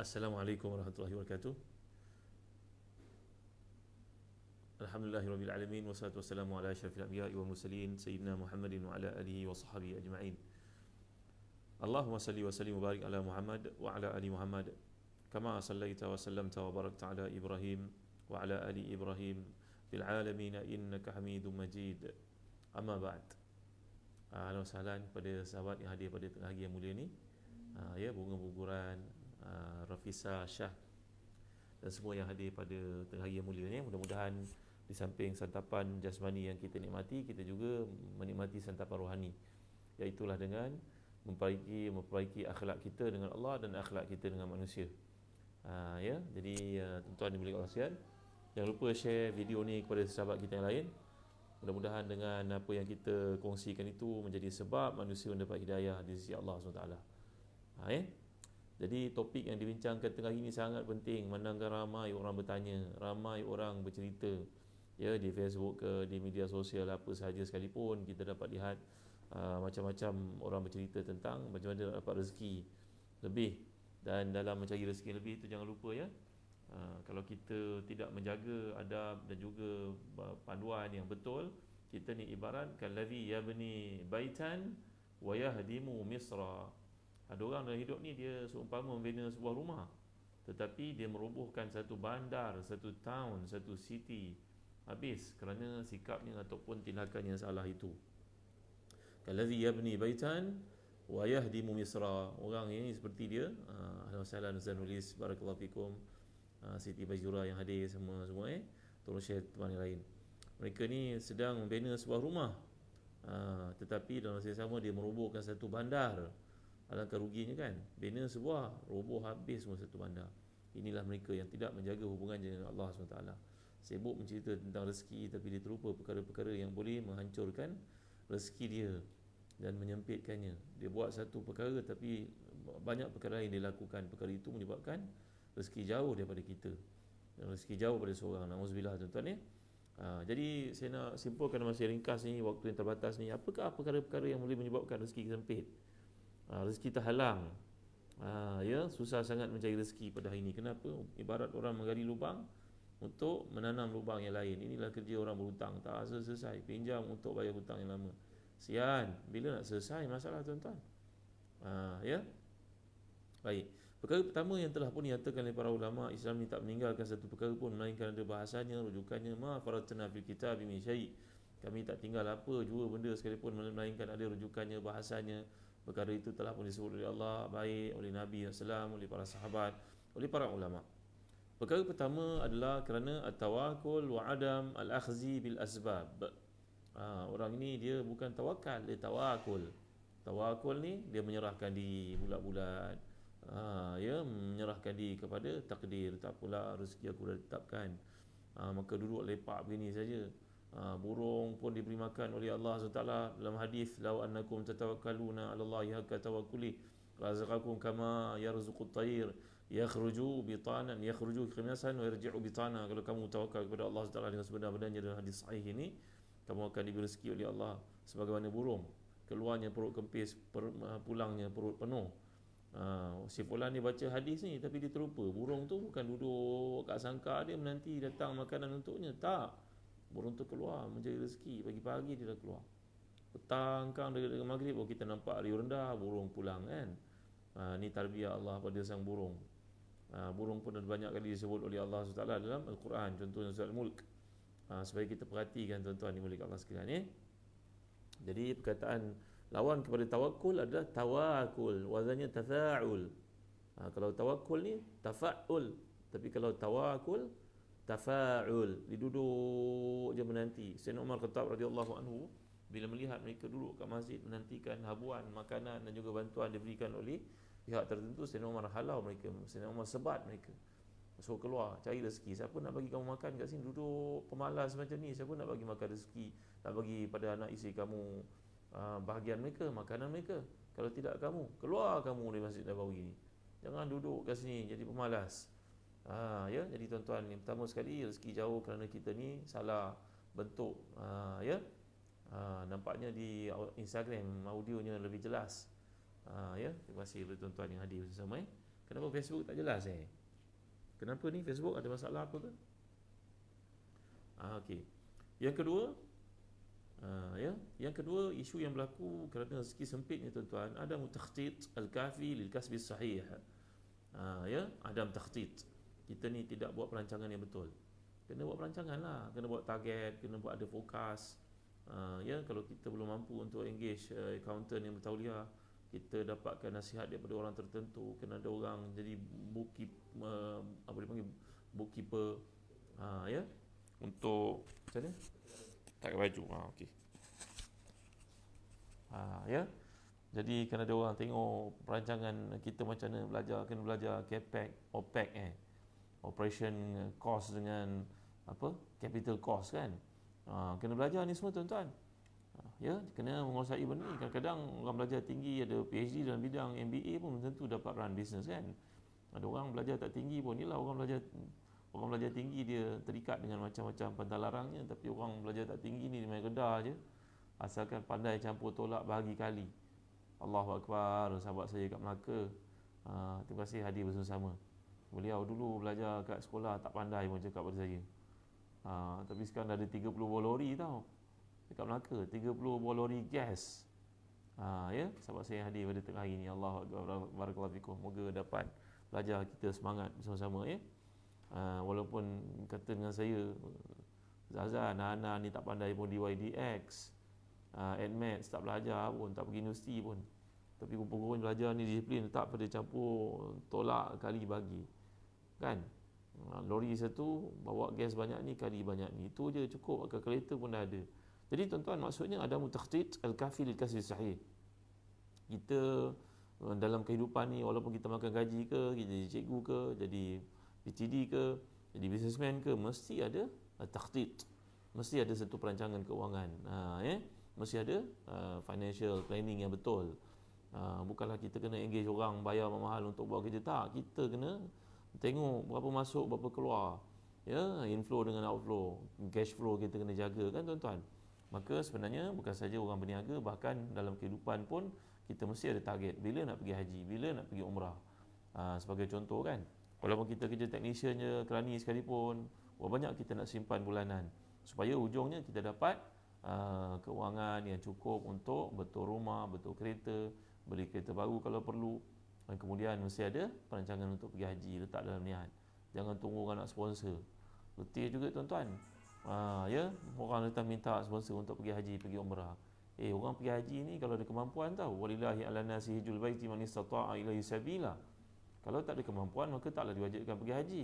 Assalamualaikum warahmatullahi wabarakatuh. Alhamdulillahirabbil alamin wassalatu wassalamu ala asyrafil anbiya'i wal mursalin sayyidina Muhammadin wa ala alihi wa sahbihi ajma'in. Allahumma salli wa sallim wa barik ala Muhammad wa ala ali Muhammad kama sallaita wa sallamta wa barakta ala Ibrahim wa ala ali Ibrahim fil alamin innaka Hamidum Majid. Amma ba'd. Ahlan wa sahlan kepada sahabat yang hadir pada tengah hari yang mulia ni. Ya, bunga guguran, Rafisa, Syah dan semua yang hadir pada tengah hari yang mulia ni. Mudah-mudahan di samping santapan jasmani yang kita nikmati, kita juga menikmati santapan rohani, iaitulah dengan memperbaiki akhlak kita dengan Allah dan akhlak kita dengan manusia. Ya, jadi tuan-tuan dimuliakan Allah sekalian, jangan lupa share video ni kepada sahabat kita yang lain. Mudah-mudahan dengan apa yang kita kongsikan itu menjadi sebab manusia mendapat hidayah di sisi Allah SWT. Ya. Jadi topik yang dibincangkan tengah ini sangat penting, menangkan ramai orang bertanya, ramai orang bercerita, ya, di Facebook ke, di media sosial apa sahaja sekalipun, kita dapat lihat macam-macam orang bercerita tentang macam mana nak dapat rezeki lebih. Dan dalam mencari rezeki lebih itu jangan lupa, ya, kalau kita tidak menjaga adab dan juga panduan yang betul, kita ni ibarat kallazi yabni baitan wa yahdimu misra. Ada orang dalam hidup ni dia seumpama membina sebuah rumah, tetapi dia merobohkan satu bandar, satu town, satu city habis kerana sikapnya ataupun tindakan yang salah itu. Kallazi yabni baitan wa yahdimu misra. Orang ini seperti dia. Alhamdulillah, Ustaz nulis, barakallahu fikum, Siti Bajura yang hadir semua, tolong share teman yang lain. Mereka ni sedang membina sebuah rumah, tetapi dalam masa yang sama dia merobohkan satu bandar. Alangkah ruginya kan, bina sebuah, roboh habis semua satu bandar. Inilah mereka yang tidak menjaga hubungannya dengan Allah SWT. Sibuk mencerita tentang rezeki, tapi dia terlupa perkara-perkara yang boleh menghancurkan rezeki dia dan menyempitkannya. Dia buat satu perkara tapi banyak perkara lain dia lakukan. Perkara itu menyebabkan rezeki jauh daripada kita dan rezeki jauh daripada seorang. Nauzubillah, tuan-tuan, ya. Jadi saya nak simpulkan masa ringkas ni, waktu yang terbatas ni, apakah perkara-perkara yang boleh menyebabkan rezeki sempit, rezeki terhalang, ya, susah sangat mencari rezeki pada hari ini. Kenapa? Ibarat orang menggali lubang untuk menanam lubang yang lain. Inilah kerja orang berhutang, tak selesai, pinjam untuk bayar hutang yang lama. Sian, bila nak selesai masalah, tuan-tuan? Ya. Baik. Perkara pertama yang telah pun dinyatakan oleh para ulama, Islam ni tak meninggalkan satu perkara pun melainkan ada bahasanya, rujukannya. Ma faratna fil kitab min syai'. Kami tak tinggal apa jua benda sekalipun melainkan ada rujukannya, bahasanya. Perkara itu telah pun disebut oleh Allah, baik oleh Nabi SAW, oleh para sahabat, oleh para ulama. Perkara pertama adalah kerana at-tawakkul wa adam al-akhzi bil asbab. Orang ini dia bukan tawakal, dia tawakul. Tawakul ni dia menyerahkan diri bulat-bulat, ya, menyerahkan diri kepada takdir. Tak apalah, rezeki aku dah ditetapkan, maka duduk lepak begini saja. Burung pun diberi makan oleh Allah SWT. Dalam hadis, law annakum tatawakkaluna 'ala Allahi haqqa tawakkuli razaqakum kama yarzuqut tayr yakhruju bitanan yakhruju khimasan wa yarji'u bitana. Kalau kamu tawakal kepada Allah SWT dengan sebenar-benarnya, dalam hadis sahih ini, kamu akan diberi rezeki oleh Allah sebagaimana burung, keluarnya perut kempis, pulangnya perut penuh. Si fulan ni baca hadis ni tapi dia terlupa, burung tu bukan duduk kat sangkar dia menanti datang makanan untuknya. Tak, burung tu keluar mencari rezeki. Pagi-pagi dia dah keluar, petang kan dekat maghrib, kita nampak riuh rendah, burung pulang kan. Ni tarbiyah Allah pada sang burung. Burung pun ada banyak kali disebut oleh Allah SWT dalam Al-Quran, contohnya surah Al-Mulk. Supaya kita perhatikan, tuan-tuan dimuliakan Allah sekalian, ya. Jadi perkataan lawan kepada tawakul adalah tawakul, wazannya tafa'ul. Kalau tawakul ni tafa'ul, tapi kalau tawakul tafa'ul, diduduk je menanti. Sayyidina Umar Khattab radhiyallahu anhu bila melihat mereka duduk kat masjid menantikan habuan makanan dan juga bantuan diberikan oleh pihak tertentu, Sayyidina Umar halau mereka, Sayyidina Umar sebat mereka, suruh keluar cari rezeki. Siapa nak bagi kamu makan kat sini, duduk pemalas macam ni? Siapa nak bagi makan rezeki, nak bagi pada anak isteri kamu bahagian mereka, makanan mereka? Kalau tidak kamu, keluar kamu dari Masjid Nabawi ni, jangan duduk kat sini jadi pemalas. Ya, jadi tuan-tuan, yang pertama sekali, rezeki jauh kerana kita ni salah bentuk. Ya, nampaknya di Instagram audionya lebih jelas. Ya, terima kasih kepada tuan-tuan yang hadir bersama. Kenapa Facebook tak jelas Kenapa ni Facebook ada masalah apa ke? Okey. Yang kedua, yang kedua, isu yang berlaku kerana rezeki sempit ni tuan-tuan, ada takhtit al-kafi lil kasbi sahih. Adam takhtit. Kita ni tidak buat perancangan yang betul. Kena buat perancangan lah, kena buat target, kena buat ada fokus. Kalau kita belum mampu untuk engage accountant yang bertauliah, kita dapatkan nasihat daripada orang tertentu, kena ada orang jadi bookkeeper, apa dipanggil, bookkeeper, untuk macam mana? Tak pakai baju. Okey. Jadi kena ada orang tengok perancangan kita macam mana belajar, kena belajar CAPEX, OPEX operation cost dengan apa? Capital cost kan. Kena belajar ni semua tuan-tuan. Kena menguasai benda ni. Kadang-kadang orang belajar tinggi, ada PhD dalam bidang MBA pun tentu dapat run business kan. Ada orang belajar tak tinggi pun, yelah orang belajar tinggi dia terikat dengan macam-macam pantalarangnya, tapi orang belajar tak tinggi ni dia main rendah je. Asalkan pandai campur tolak bahagi kali. Allahu Akbar, sahabat saya kat Melaka. Terima kasih hadir bersama-sama. Beliau dulu belajar kat sekolah tak pandai pun cakap pada saya. Tapi sekarang dah ada 30 buah lori tau. Dekat Melaka, 30 buah lori gas. Sahabat saya yang hadir pada tengah hari ni. Allahu Akbar, barakallahu fikum. Moga dapat belajar, kita semangat bersama-sama walaupun kata dengan saya, Zazan, Ana ni tak pandai pun DYDX, AdMaths tak belajar pun, tak pergi universiti pun, tapi kumpul-kumpul belajar ni disiplin, letak pada campur tolak kali bagi kan. Lori satu bawa gas banyak ni kali banyak ni, itu je cukup, kalkulator pun dah ada. Jadi tuan-tuan, maksudnya ada takhtit al-kafi lil kasbi sahih. Kita dalam kehidupan ni, walaupun kita makan gaji ke, kita jadi cikgu ke, jadi PhD ke, jadi businessman ke, mesti ada takhtit, mesti ada satu perancangan keuangan, mesti ada financial planning yang betul. Bukanlah kita kena engage orang bayar mahal untuk buat kerja, tak, kita kena tengok berapa masuk, berapa keluar, inflow dengan outflow, cash flow kita kena jaga kan tuan-tuan. Maka sebenarnya bukan saja orang berniaga, bahkan dalam kehidupan pun kita mesti ada target, bila nak pergi haji, bila nak pergi umrah. Sebagai contoh kan, walaupun kita kerja technician je, kerani sekalipun, berapa banyak kita nak simpan bulanan, supaya ujungnya kita dapat keuangan yang cukup untuk betul rumah, betul kereta, beli kereta baru kalau perlu. Dan kemudian mesti ada perancangan untuk pergi haji, letak dalam niat. Jangan tunggu orang nak sponsor. Letih juga tuan-tuan. Orang datang minta sponsor untuk pergi haji, pergi umrah. Orang pergi haji ni kalau ada kemampuan tau. Walillahi ala nasi hijjul baiti man istata'a ilaihi sabila. Kalau tak ada kemampuan, maka taklah diwajibkan pergi haji.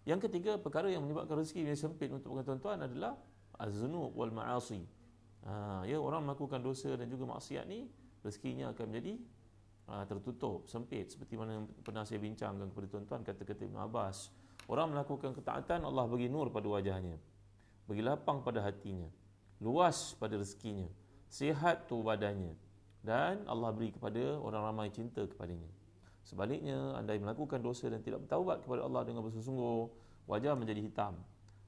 Yang ketiga, perkara yang menyebabkan rezeki yang sempit untuk tuan-tuan adalah az-zunub wal ma'asi. Orang melakukan dosa dan juga maksiat ni, rezekinya akan menjadi tertutup, sempit. Seperti mana pernah saya bincangkan kepada tuan-tuan, kata-kata Ibn Abbas, orang melakukan ketaatan, Allah bagi nur pada wajahnya, bagi lapang pada hatinya, luas pada rezekinya, sihat tu badannya, dan Allah beri kepada orang ramai cinta kepadanya. Sebaliknya, andai melakukan dosa dan tidak bertaubat kepada Allah dengan bersungguh-sungguh, wajah menjadi hitam,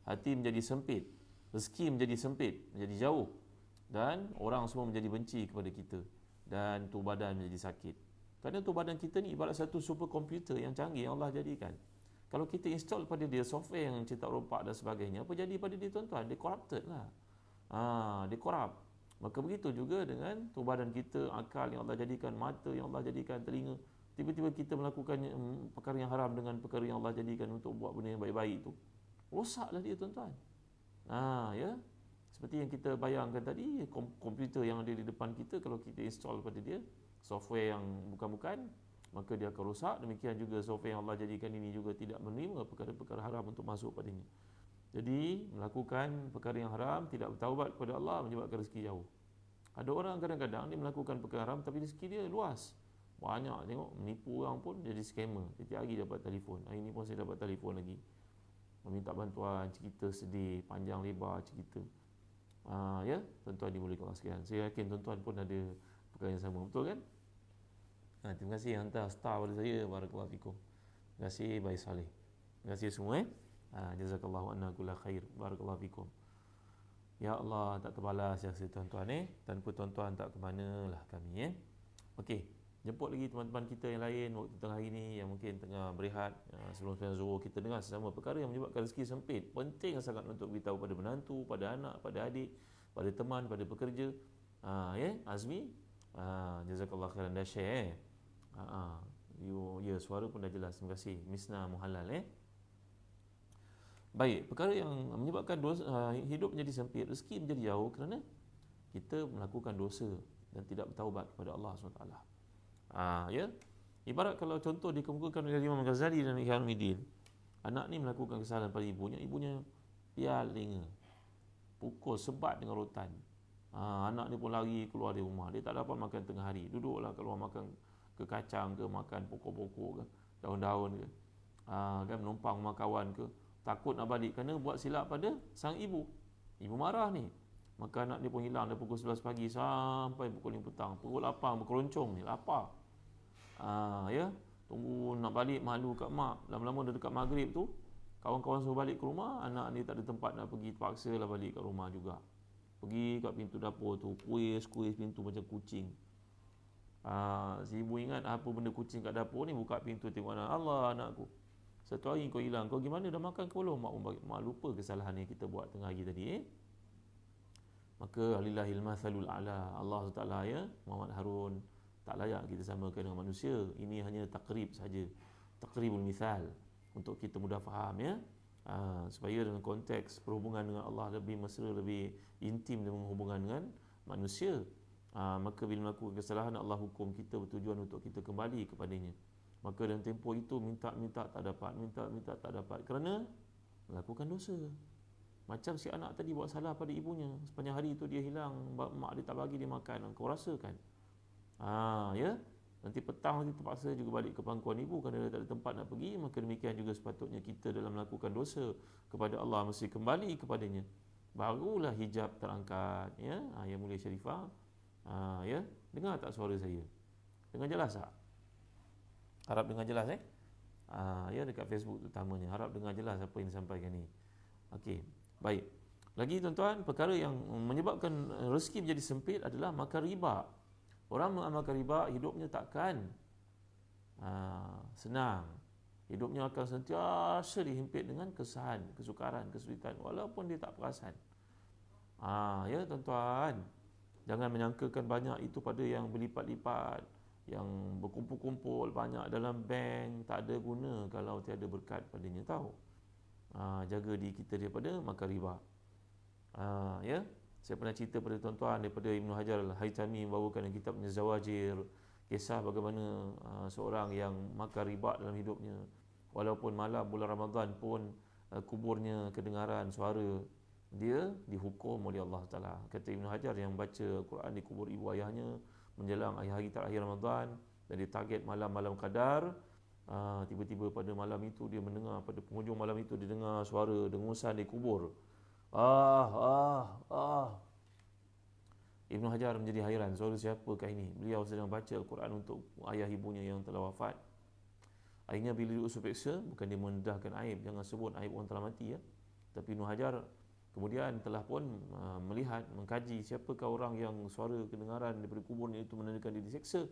hati menjadi sempit, rezeki menjadi sempit, menjadi jauh, dan orang semua menjadi benci kepada kita, dan tubuh badan menjadi sakit. Kerana tubuh badan kita ni ibarat satu super komputer yang canggih yang Allah jadikan. Kalau kita install pada dia software yang cetak rompak dan sebagainya, apa jadi pada dia tuan-tuan? Dia corrupted lah. Dia corrupt. Maka begitu juga dengan tubuh badan kita, akal yang Allah jadikan, mata yang Allah jadikan, telinga. Tiba-tiba kita melakukan perkara yang haram dengan perkara yang Allah jadikan untuk buat benda yang baik-baik itu, rosaklah dia tuan-tuan. Seperti yang kita bayangkan tadi, komputer yang ada di depan kita, kalau kita install pada dia software yang bukan-bukan, maka dia akan rosak. Demikian juga software yang Allah jadikan ini juga tidak menerima perkara-perkara haram untuk masuk padanya. Jadi melakukan perkara yang haram, tidak bertaubat kepada Allah, menyebabkan rezeki jauh. Ada orang kadang-kadang dia melakukan perkara haram tapi rezeki dia luas, banyak. Tengok, menipu orang pun jadi scammer. Setiap hari dapat telefon. Hari ni pun saya dapat telefon lagi, meminta bantuan, cerita sedih, panjang lebar cerita. Tuan-tuan dimuliakan Allah sekalian. Saya yakin tuan-tuan pun ada perkara yang sama, betul kan? Terima kasih yang hantar star pada saya. Barakallahu fikum. Terima kasih Baik Saleh. Terima kasih semua. Jazakallahu anna kulla khair. Barakallahu fikum. Ya Allah, tak terbalas jasa tuan-tuan. Tanpa tuan-tuan tak ke manalah kami. Okey. Jemput lagi teman-teman kita yang lain waktu tengah hari ni yang mungkin tengah berehat, sebelum sembahyang Zuhur, kita dengar sesama perkara yang menyebabkan rezeki sempit. Penting sangat untuk beritahu pada menantu, pada anak, pada adik, pada teman, pada pekerja. Azmi, jazakallah khairan, dah share. Suara pun dah jelas. Terima kasih Misna Muhalal. Baik, perkara yang menyebabkan hidup menjadi sempit, rezeki menjadi jauh kerana kita melakukan dosa dan tidak bertaubat kepada Allah SWT. Ibarat kalau contoh dikemukakan oleh Imam Ghazali dan Ihya Ulumuddin, anak ni melakukan kesalahan pada ibunya pial telinga, pukul, sebat dengan rotan. Anak ni pun lari keluar dari rumah, dia tak dapat makan tengah hari, duduklah keluar makan ke kacang ke, makan pokok-pokok ke, daun-daun ke, kan menumpang rumah kawan ke, takut nak balik kerana buat silap pada sang ibu. Ibu marah ni, maka anak dia pun hilang dari pukul 11 pagi sampai pukul 5 petang. Perut lapar, berkeroncong ni, lapar. Tunggu nak balik, malu kat mak. Lama-lama dah dekat maghrib tu, kawan-kawan suruh balik ke rumah, anak ni tak ada tempat nak pergi, terpaksa lah balik kat rumah juga. Pergi kat pintu dapur tu, kuis pintu macam kucing. Si ibu ingat apa benda kucing kat dapur ni, buka pintu tengok anak. Allah, anakku, satu hari kau hilang, kau gimana, dah makan ke belum? Mak lupa kesalahan yang kita buat tengah hari tadi. Maka alillahil mathalul a'la, Allah SWT, Muhammad Harun tak layak kita samakan dengan manusia. Ini hanya takrib saja, takribul mithal, untuk kita mudah faham, supaya dengan konteks perhubungan dengan Allah lebih mesra, lebih intim dengan hubungan dengan manusia. Maka bila melakukan kesalahan, Allah hukum kita bertujuan untuk kita kembali kepadanya. Maka dalam tempoh itu minta tak dapat, minta tak dapat kerana melakukan dosa. Macam si anak tadi buat salah pada ibunya, sepanjang hari itu dia hilang, mak dia tak bagi dia makan. Kau rasakan, nanti petang nanti terpaksa juga balik ke pangkuan ibu kerana dia tak ada tempat nak pergi. Maka demikian juga sepatutnya kita dalam melakukan dosa kepada Allah, mesti kembali kepadanya, barulah hijab terangkat. Yang mulia Syarifah, dengar tak suara saya? Dengar jelas tak? Harap dengar jelas dekat Facebook terutamanya, harap dengar jelas apa yang disampaikan ni. Okey, baik. Lagi tuan-tuan, perkara yang menyebabkan rezeki menjadi sempit adalah makan riba. Orang mengamalkan riba, hidupnya takkan senang. Hidupnya akan sentiasa dihimpit dengan kesahan, kesukaran, kesulitan, walaupun dia tak perasan. Tuan-tuan, jangan menyangkakan banyak itu pada yang berlipat-lipat, yang berkumpul-kumpul banyak dalam bank, tak ada guna kalau tiada berkat padanya, tahu. Jaga diri kita daripada makan riba. Saya pernah cerita pada tuan-tuan daripada Ibnu Hajar Al-Haytami membawakan kitabnya Zawajir, kisah bagaimana seorang yang makan riba dalam hidupnya, walaupun malam bulan Ramadan pun kuburnya kedengaran suara, dia dihukum oleh Allah Ta'ala. Kata Ibnu Hajar, yang baca Quran di kubur ibu ayahnya menjelang hari terakhir Ramadan dan dia target malam-malam Qadar, tiba-tiba pada malam itu dia mendengar, pada penghujung malam itu dia dengar suara dengusan di kubur. Ibnu Hajar menjadi hairan, suara siapakah ini? Beliau sedang baca Al-Quran untuk ayah ibunya yang telah wafat. Akhirnya bila diusul peksa, bukan dia mendedahkan aib, jangan sebut aib orang telah mati, tapi Ibnu Hajar kemudian telah pun melihat, mengkaji siapakah orang yang suara kedengaran daripada kuburnya itu menandakan dia diseksa.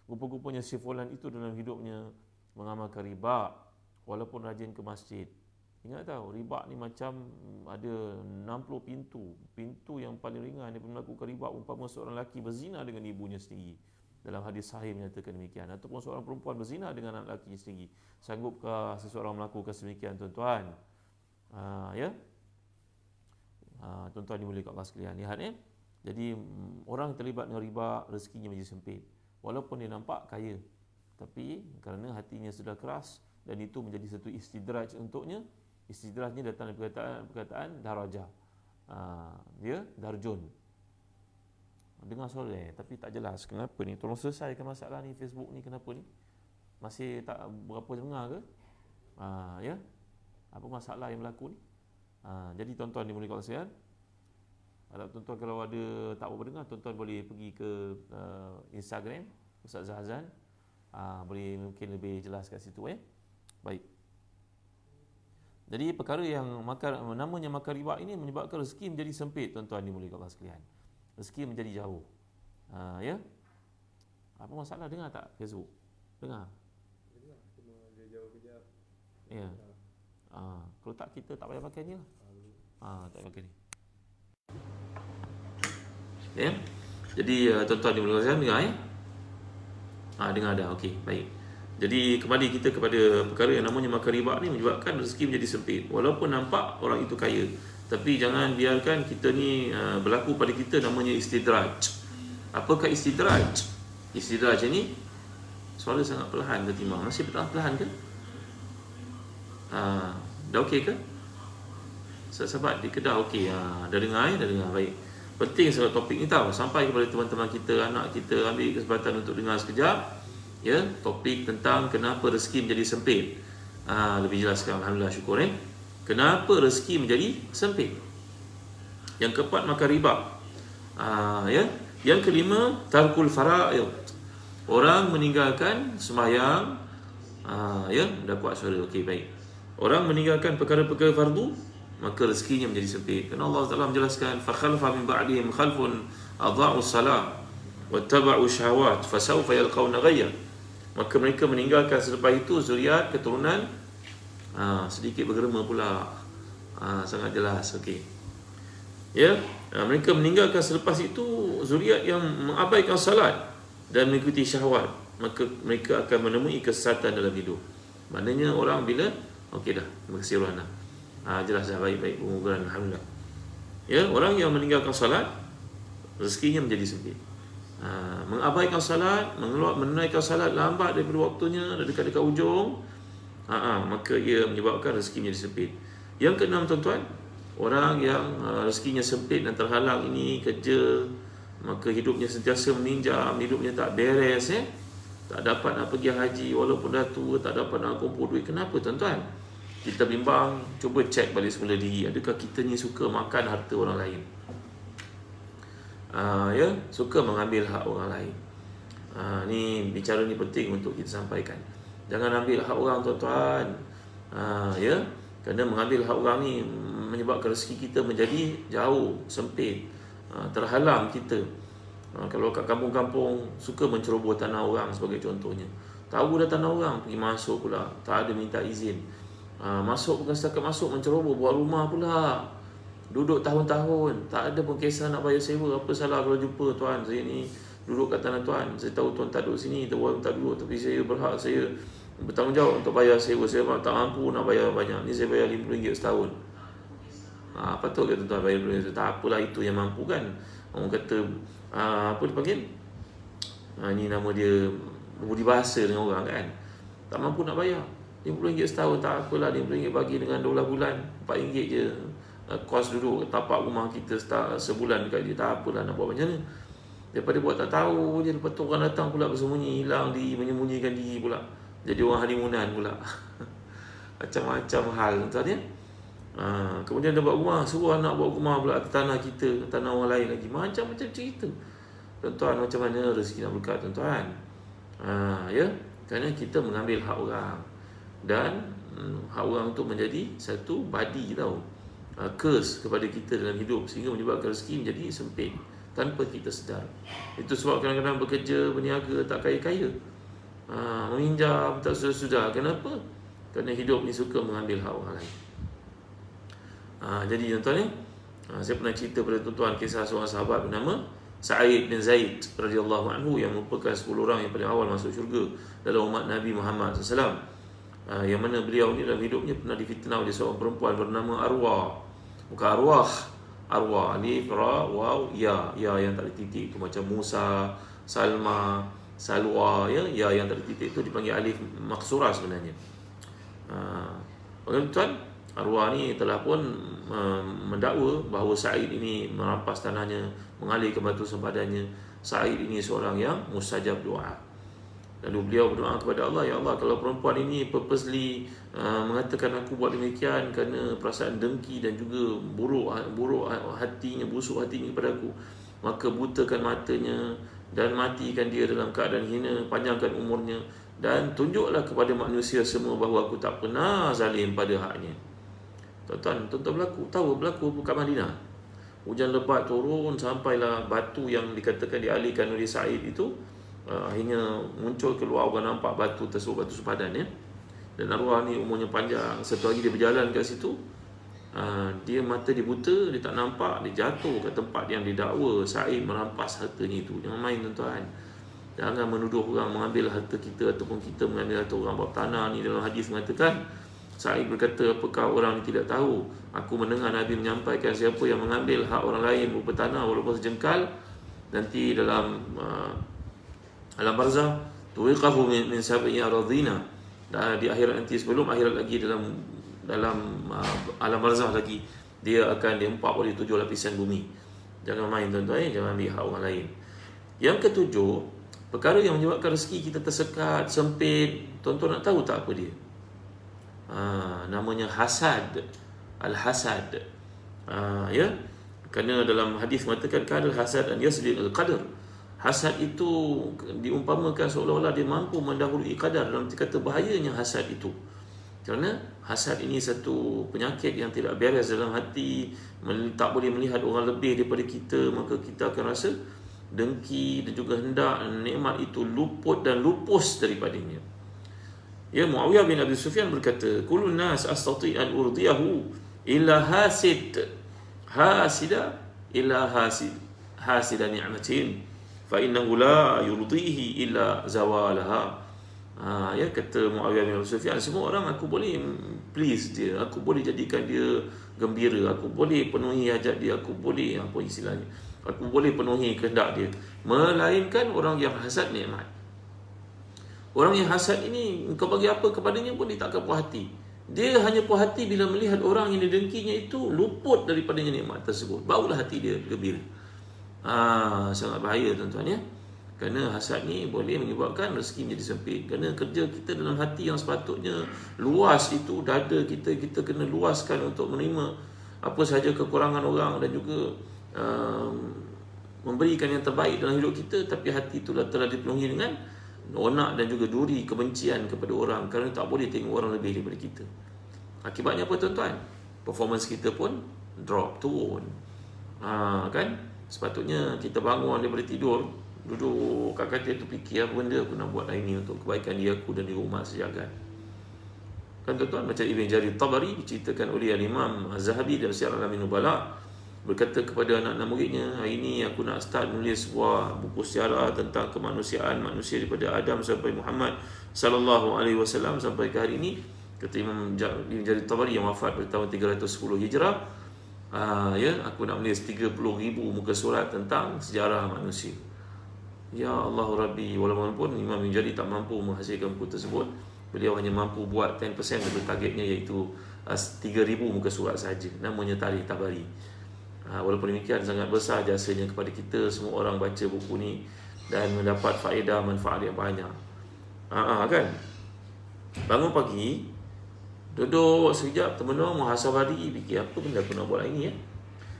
Rupa-rupanya si fulan itu dalam hidupnya mengamalkan riba walaupun rajin ke masjid. Ingat tahu, riba ni macam ada 60 pintu. Pintu yang paling ringan daripada melakukan riba, umpama seorang lelaki berzina dengan ibunya sendiri. Dalam hadis sahih menyatakan demikian. Ataupun seorang perempuan berzina dengan anak lelaki sendiri. Sanggupkah seseorang melakukan demikian, tuan-tuan? Tuan-tuan dimuliakan Allah sekalian. Lihat Jadi orang yang terlibat dengan riba, rezekinya menjadi sempit. Walaupun dia nampak kaya, tapi kerana hatinya sudah keras, dan itu menjadi satu istidraj untuknya. Istidrajnya datang dari perkataan darajah. Dia darjun. Dengar suara tapi tak jelas. Kenapa ni? Tolong selesaikan masalah ni. Facebook ni kenapa ni? Masih tak berapa dengar ke? Apa masalah yang berlaku ni? Jadi tuan-tuan dimuliakan Allah sekalian, harap tuan-tuan kalau ada tak apa dengar, tuan-tuan boleh pergi ke Instagram Ustaz Zahazan, boleh mungkin lebih jelas kat situ. Baik. Jadi perkara yang namanya makan riba ini menyebabkan rezeki menjadi sempit, tuan-tuan dimuliakan Allah sekalian. Rezeki menjadi jauh. Apa masalah, dengar tak Facebook? Dengar. Dengar, cuma dia jauh kejap. Ya. Kalau tak, kita tak payah pakai ni lah. Tak payah pakai ni. Ya. Jadi tuan-tuan dimulakan sekalian, dengar ya. Dengar dah. Okey, baik. Jadi kembali kita kepada perkara yang namanya makan riba ni menyebabkan rezeki menjadi sempit. Walaupun nampak orang itu kaya, tapi jangan biarkan kita ni berlaku pada kita namanya istidraj. Apakah istidraj? Istidraj ini suara sangat perlahan ke Timah? Masih perlahan ke? Dah okey ke? Sahabat di Kedah okey. Dah dengar ya? Dah dengar. Baik. Penting sebab topik ni tahu sampai kepada teman-teman kita, anak kita, ambil kesempatan untuk dengar sekejap. Ya, topik tentang kenapa rezeki menjadi sempit. Lebih jelas sekarang, alhamdulillah, syukur Kenapa rezeki menjadi sempit? Yang keempat, makan riba. Ya. Yang kelima, tarkul fara'id. Orang meninggalkan sembahyang. Ya, dah kuat suara. Okey, baik. Orang meninggalkan perkara-perkara fardu, maka rezekinya menjadi sempit. Kerana Allah Taala menjelaskan, fa khalfa min ba'dihim khalfun adha'u salat wattaba'u syahawat fasawfa yalqawna ghayya. Maka mereka meninggalkan selepas itu zuriat keturunan sedikit bergerema pula. Sangat jelas. Okey. Ya, mereka meninggalkan selepas itu zuriat yang mengabaikan salat dan mengikuti syahwat, maka mereka akan menemui kesesatan dalam hidup. Maknanya orang bila okey dah. Terima kasih Rohana. Jelas dah, baik-baik, pengukuran, alhamdulillah. Ya, orang yang meninggalkan salat rezekinya menjadi sempit. Mengabaikan salat, menunaikan salat lambat daripada waktunya, dekat-dekat ujung, maka ia menyebabkan rezeki menjadi sempit. Yang keenam, tuan-tuan, orang yang rezekinya sempit dan terhalang ini kerja, maka hidupnya sentiasa meminjam, hidupnya tak beres, tak dapat nak pergi haji walaupun dah tua, tak dapat nak kumpul duit. Kenapa, tuan-tuan? Kita bimbang, cuba cek balik semula diri. Adakah kita ni suka makan harta orang lain? Ya, suka mengambil hak orang lain. Ni bicara ni penting untuk kita sampaikan. Jangan ambil hak orang, tuan-tuan. Ya, kerana mengambil hak orang ni menyebabkan rezeki kita menjadi jauh, sempit, terhalang kita. Kalau kat kampung-kampung suka menceroboh tanah orang sebagai contohnya. Tahu dah tanah orang, pergi masuk pula, tak ada minta izin. Masuk bukan setakat masuk, menceroboh, buat rumah pula. Duduk tahun-tahun, tak ada pun kisah nak bayar sewa. Apa salah kalau jumpa, tuan, saya ni duduk kat tanah tuan, saya tahu tuan tak duduk sini, tuan tak duduk, tapi saya berhak, saya bertanggungjawab untuk bayar sewa. Saya tak mampu nak bayar banyak, ni saya bayar RM50 setahun. Patut ke tuan bayar RM50? Tak apalah, itu yang mampu kan. Orang kata apa dia panggil, ni nama dia budi bahasa dengan orang kan. Tak mampu nak bayar RM50 setahun, tak apalah, RM50 bagi dengan 12 bulan, RM4 je kos duduk tapak rumah kita sebulan dekat dia. Tak apalah, nak buat macam mana. Daripada buat tak tahu je, lepas tu orang datang pula bersembunyi, hilang diri, menyembunyikan diri pula, jadi orang hanimunan pula. Macam-macam hal, tuan ya. Kemudian dia buat rumah, suruh anak buat rumah pula atas tanah kita, tanah orang lain lagi. Macam-macam cerita, tuan-tuan. Macam mana rezeki nak berkat, tuan-tuan? Ya, kerana kita mengambil hak orang, dan hak orang untuk menjadi satu badi tau, curse kepada kita dalam hidup, sehingga menyebabkan rezeki menjadi sempit tanpa kita sedar. Itu sebab kadang-kadang bekerja, berniaga, tak kaya-kaya, meminjam tak sudah-sudah. Kenapa? Kerana hidup ni suka mengambil hak orang lain. Jadi tuan-tuan ni, saya pernah cerita pada tuan-tuan kisah seorang sahabat bernama Sa'id bin Zaid radhiyallahu anhu, yang merupakan 10 orang yang paling awal masuk syurga dalam umat Nabi Muhammad SAW. Yang mana beliau ni dalam hidupnya pernah difitnah oleh seorang perempuan bernama Arwah. Bukan arwah, arwah, alif, ra, waw, ya yang tak ada titik tu, macam Musa, Salma, Salwa, ya yang tak ada titik tu dipanggil alif maksurah sebenarnya. Tuan, arwah ni telah pun mendakwa bahawa Sa'id ini merampas tanahnya, mengalihkan batu sempadannya. Sa'id ini seorang yang mustajab doa. Lalu beliau berdoa kepada Allah, ya Allah, kalau perempuan ini purposely mengatakan aku buat demikian kerana perasaan dengki dan juga buruk hatinya, busuk hatinya kepada aku, maka butakan matanya dan matikan dia dalam keadaan hina, panjangkan umurnya, dan tunjuklah kepada manusia semua bahawa aku tak pernah zalim pada haknya. Tuan-tuan berlaku kat Madinah. Hujan lebat turun sampailah batu yang dikatakan dialihkan oleh Sa'id itu Akhirnya muncul keluar, orang nampak batu tersebut, batu sepadan ya. Dan arwah ni umurnya panjang. Satu hari dia berjalan kat situ, dia mata dia buta, dia tak nampak, dia jatuh ke tempat yang didakwa Sa'id merampas hartanya itu. Jangan main tuan-tuan. Jangan menuduh orang mengambil harta kita ataupun kita mengambil harta orang. Bab tanah ni dalam hadis mengatakan, Sa'id berkata, apakah orang tidak tahu? Aku mendengar Nabi menyampaikan, siapa yang mengambil hak orang lain berupa tanah walaupun sejengkal, nanti dalam alam barzah, tuwiqahu min sab'i aradhina. Di akhirat nanti, sebelum akhirat lagi, dalam alam barzah lagi, dia akan diempak oleh 7 lapisan bumi. Jangan main tuan-tuan, jangan ambil hak orang lain. Yang ketujuh, perkara yang menyebabkan rezeki kita tersekat, sempit. Tuan-tuan nak tahu tak apa dia? Namanya hasad. Al-hasad. Ya. Kerana dalam hadis mengatakan kadal hasad dan yasbiq al-qadar. Hasad itu diumpamakan seolah-olah dia mampu mendahului qadar. Dalam kata bahayanya hasad itu. Kerana hasad ini satu penyakit yang tidak beres dalam hati. Tak boleh melihat orang lebih daripada kita, maka kita akan rasa dengki dan juga hendak nikmat itu luput dan lupus daripadanya. Ya, Muawiyah bin Abi Sufyan berkata, kullu nas astati an urdiyahu illa hasid, hasida illa hasida ni'matin, fa innahu la yurdihi illa zawalaha. Ya, kata Muawiyah bin Abi Sufyan, semua orang aku boleh please dia, aku boleh jadikan dia gembira, aku boleh penuhi hajat dia, aku boleh apa istilahnya, aku boleh penuhi kehendak dia, melainkan orang yang hasad nikmat. Orang yang hasad ini, kau bagi apa kepadanya pun dia tak akan puas hati. Dia hanya puas hati bila melihat orang yang didengkinya itu luput daripadanya nikmat tersebut, barulah hati dia gembira. Sangat bahaya tuan-tuan ya. Kerana hasad ni boleh menyebabkan rezeki menjadi sempit. Kerana kerja kita dalam hati yang sepatutnya luas itu, dada kita kena luaskan untuk menerima apa sahaja kekurangan orang dan juga memberikan yang terbaik dalam hidup kita. Tapi hati itulah telah dipenuhi dengan onak dan juga duri kebencian kepada orang, kerana tak boleh tengok orang lebih daripada kita. Akibatnya apa tuan-tuan? Performance kita pun drop, turun. Kan? Sepatutnya kita bangun daripada tidur, duduk kat katil tu, fikir apa benda aku nak buat hari ni untuk kebaikan diri aku dan di rumah sejagat. Kan tuan-tuan, macam Ibn Jarir Tabari diceritakan oleh Imam Az-Zahabi dalam Syiar Alamin Nubala, berkata kepada anak-anak muridnya, hari ini aku nak start menulis sebuah buku sejarah tentang kemanusiaan manusia daripada Adam sampai Muhammad sallallahu alaihi wasallam sampai ke hari ini. Kata Imam Jarir Tabari yang wafat pada tahun 310 Hijrah, ya, aku nak menulis 30,000 muka surat tentang sejarah manusia. Ya Allah Rabbi, walaupun Imam Jarir tak mampu menghasilkan buku tersebut, beliau hanya mampu buat 10% dari targetnya, iaitu 3,000 muka surat saja. Namanya Tarikh Tabari. Walaupun demikian, sangat besar jasanya kepada kita semua orang baca buku ni dan mendapat faedah manfaat yang banyak. Kan? Bangun pagi, duduk sekejap, termenung, muhasabah diri, fikir apa benda aku nak buat hari ni ya.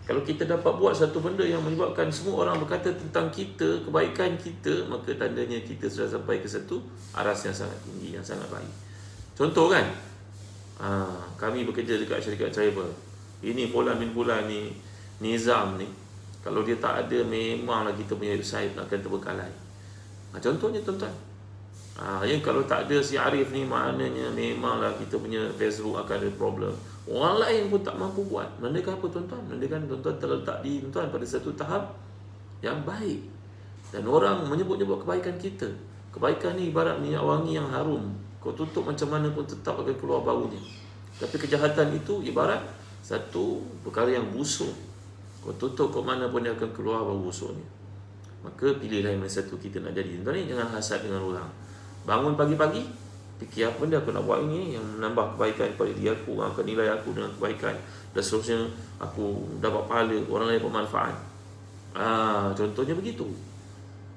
Kalau kita dapat buat satu benda yang menyebabkan semua orang berkata tentang kita, kebaikan kita, maka tandanya kita sudah sampai ke satu aras yang sangat tinggi, yang sangat baik. Contoh kan, kami bekerja dekat syarikat travel. Ini Fulan bin Fulan ni, Nizam ni, kalau dia tak ada, memanglah kita punya website akan terbengkalai. Contohnya tuan-tuan, yang kalau tak ada si Arif ni, maknanya memanglah kita punya Facebook akan ada problem. Orang lain pun tak mampu buat. Menandakan apa tuan-tuan? Menandakan tuan-tuan terletak di tuan pada satu tahap yang baik. Dan orang menyebut-nyebut kebaikan kita. Kebaikan ni ibarat minyak wangi yang harum, kau tutup macam mana pun tetap akan keluar baunya. Tapi kejahatan itu ibarat satu perkara yang busuk, kau tutup ke mana pun dia akan keluar bau busuknya. Maka pilihlah yang satu kita nak jadi. Tuan-tuan, jangan hasad dengan orang. Bangun pagi-pagi, fikir apa benda aku nak buat ini yang menambah kebaikan kepada diri aku, orang akan nilai aku dengan kebaikan, dan seterusnya aku dapat pahala, orang lain bermanfaat. Contohnya begitu.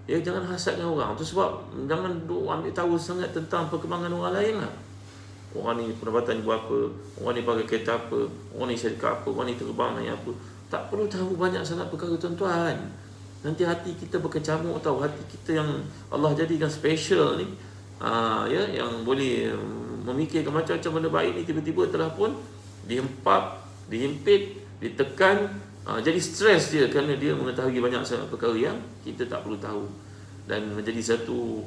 Ya, jangan hasad dengan orang. Itu sebab jangan ambil tahu sangat tentang perkembangan orang lain lah. Orang ni pendapatan berapa, orang ni pakai kereta apa, orang ni syarikat apa, orang ni terbang naik apa. Tak perlu tahu banyak sangat perkara tuan-tuan. Nanti hati kita berkecamuk tahu. Hati kita yang Allah jadikan special ni, ya, yang boleh memikirkan macam-macam benda baik ni, tiba-tiba telah pun dihempap, dihimpit, ditekan, jadi stres dia kerana dia mengetahui banyak sangat perkara yang kita tak perlu tahu. dan menjadi satu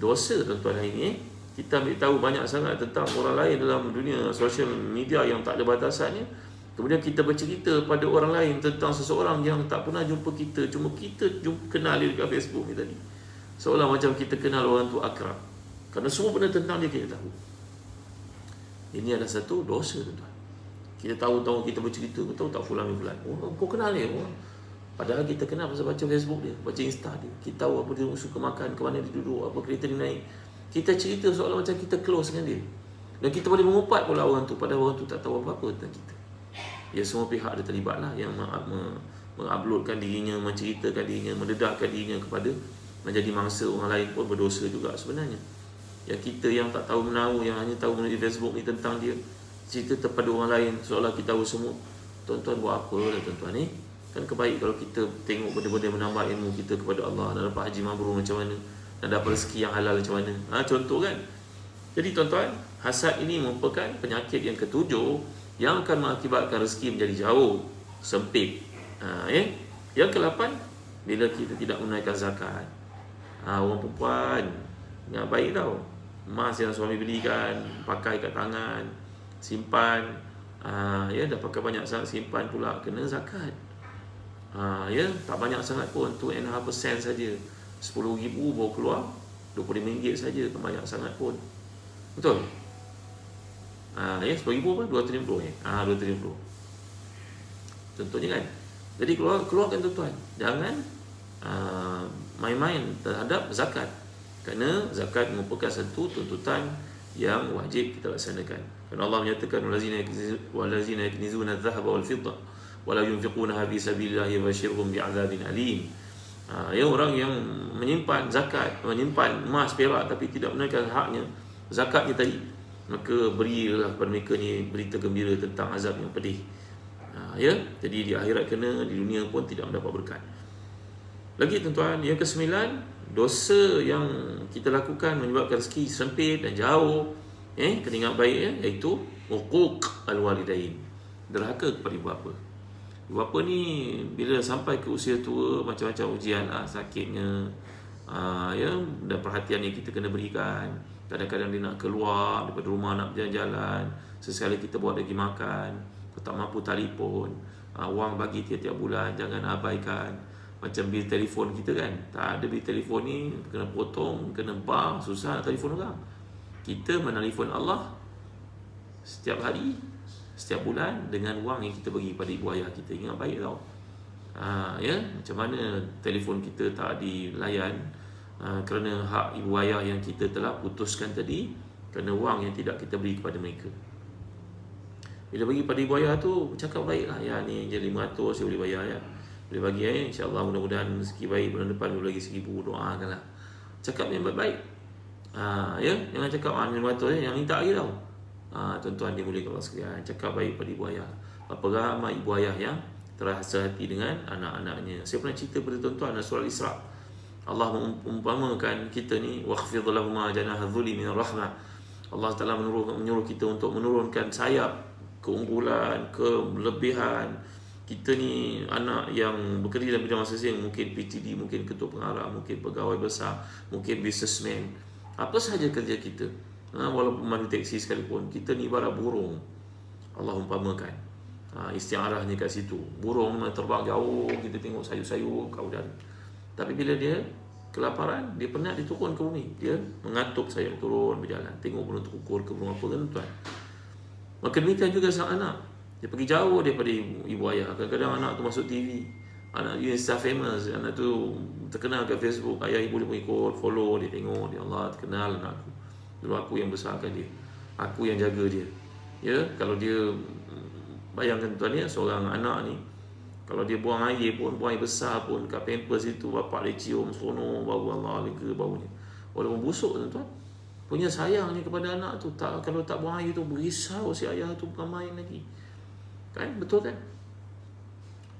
dosa tuan-tuan hari ini. Kita ambil tahu banyak sangat tentang orang lain dalam dunia sosial media yang tak ada batasannya. Kemudian kita bercerita pada orang lain tentang seseorang yang tak pernah jumpa kita, cuma kita kenal dia dekat Facebook ni tadi. Seolah macam kita kenal orang tu akrab, kerana semua benda tentang dia kita tahu. Ini adalah satu dosa tuan-tuan. Kita tahu kita bercerita, kita tahu tak fulan. Oh, kau kenal dia? Oh. Padahal kita kenal pasal baca Facebook dia, baca Insta dia. Kita tahu apa dia suka makan, ke mana dia duduk, apa kereta dia naik. Kita cerita seolah macam kita close dengan dia. Dan kita boleh mengupat pula orang tu, padahal orang tu tak tahu apa-apa tentang kita. Ya, semua pihak ada terlibat lah, yang menguploadkan dirinya, menceritakan dirinya, mendedahkan dirinya kepada menjadi mangsa orang lain pun berdosa juga sebenarnya. Ya, kita yang tak tahu menahu, yang hanya tahu melalui Facebook ni tentang dia, cerita kepada orang lain seolah kita tahu semua. Tuan-tuan buat apa lah tuan-tuan ni? Kan kebaik kalau kita tengok benda-benda menambah ilmu kita kepada Allah, dan dapat haji mabrur macam mana, dan dapat rezeki yang halal macam mana. Contoh kan. Jadi tuan-tuan, hasad ini merupakan penyakit yang ketujuh yang akan mengakibatkan rezeki menjadi jauh, sempit. Yang ke-8, bila kita tidak menunaikan zakat. Orang perempuan ingat baik tau, emas yang suami belikan, pakai kat tangan, simpan, dah pakai banyak sangat, simpan pula, kena zakat. Tak banyak sangat pun, 2.5% saja. 10,000 baru keluar RM25 saja, tak banyak sangat pun. Betul? 10,000 apa? 250 250. Contohnya kan. Jadi keluarkan tuan-tuan. Jangan main-main terhadap zakat. Kerana zakat merupakan satu tuntutan yang wajib kita laksanakan. Kerana Allah menyatakan walazina yaknizuna adh-dhahaba wal-fiddah wa la yunfiqunaha fi sabilillahi fabashshirhum bi'adzabin alim. Orang yang menyimpan zakat, menyimpan emas perak tapi tidak menunaikan haknya, zakatnya tadi, maka berilah kepada mereka ni berita gembira tentang azab yang pedih. Jadi di akhirat kena, di dunia pun tidak mendapat berkat. Lagi tuan-tuan, yang ke-9, dosa yang kita lakukan menyebabkan rezeki sempit dan jauh, kena ingat baik, iaitu uquq al-walidain, derhaka kepada ibu bapa. Ibu bapa ni bila sampai ke usia tua, macam-macam ujian lah, sakitnya, dan perhatian yang kita kena berikan. Kadang-kadang dia nak keluar daripada rumah, nak berjalan-jalan, sesekali kita bawa dia pergi makan, tak mampu telefon, wang bagi tiap-tiap bulan, jangan abaikan. Macam bil telefon kita kan, tak ada bil telefon ni, kena potong, kena bar, susah nak telefon orang. Kita menelefon Allah setiap hari, setiap bulan, dengan wang yang kita bagi pada ibu ayah kita. Ingat baik tau. Macam mana telefon kita tak dilayan, kerana hak ibu ayah yang kita telah putuskan tadi, kerana wang yang tidak kita beri kepada mereka. Bila bagi pada ibu ayah tu, cakap baiklah, ya ni je 500 saya boleh bayar ya, boleh bagi insyaAllah, mudah-mudahan rezeki baik, bulan depan boleh lagi 1,000, doakanlah. Cakap yang baik-baik. Jangan cakap 500 yang minta lagi tau. Tuan-tuan dimuliakan Allah sekalian, cakap baik pada ibu ayah. Berapa ramai ibu ayah yang terasa hati dengan anak-anaknya. Saya pernah cerita pada tuan-tuan dalam surah Isra, Allah mengumpamakan kita ni, wakhfid lahuma janaha dhulli minar rahmah. Allah Ta'ala menyuruh kita untuk menurunkan sayap keunggulan, kelebihan. Kita ni anak yang bekerja dalam bidang masing-masing, mungkin PTD, mungkin ketua pengarah, mungkin pegawai besar, mungkin businessman, apa sahaja kerja kita, walaupun mandu teksi sekalipun, kita ni ibarat burung. Allah umpamakan, istiarahnya kat situ. Burung terbang jauh, kita tengok sayur-sayur kat udara. Tapi bila dia kelaparan, dia penat, dia turun ke bumi, dia mengatuk sayap turun berjalan, tengok burung terukur ke burung apa kan tuan. Maka demikian juga sang anak, dia pergi jauh daripada ibu ayah. Kadang-kadang anak tu masuk TV, anak tu Insta famous, anak tu terkenal kat Facebook, ayah ibu dia pun ikut follow, dia tengok, dia Allah terkenal anak aku, dulu aku yang besarkan dia, aku yang jaga dia. Kalau dia, bayangkan tuan ya, seorang anak ni, kalau dia buang air pun, buang air besar pun kat pampers itu, bapak dia cium seronok bau, Allah lega baunya, walaupun busuk tuan-tuan, punya sayangnya kepada anak tu. Kalau tak buang air tu, berisau si ayah tu, bukan main lagi kan, betul kan?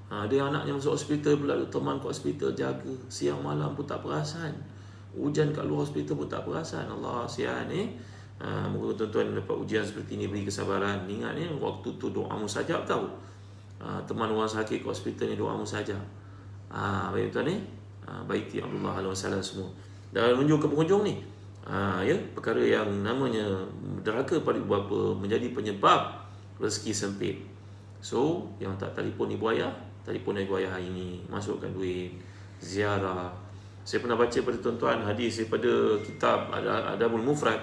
Ada anaknya masuk hospital pula, teman kat hospital jaga, siang malam pun tak perasan, hujan kat luar hospital pun tak perasan. Allah sian moga tuan-tuan dapat ujian seperti ini, beri kesabaran. Ingat ni, waktu tu doa mustajab tau. Teman orang sakit kat hospital ni doa mustajab. Baik tuan ni, baiti Abdullah alaihi semua. Dan menuju ke penghujung ni, ya, perkara yang namanya derhaka pada ibu bapa menjadi penyebab rezeki sempit. So, yang tak telefon ibu ayah, telefon ibu ayah hari ni, masukkan duit, ziarah. Saya pernah baca pada tuan-tuan hadis daripada kitab Adabul Mufrad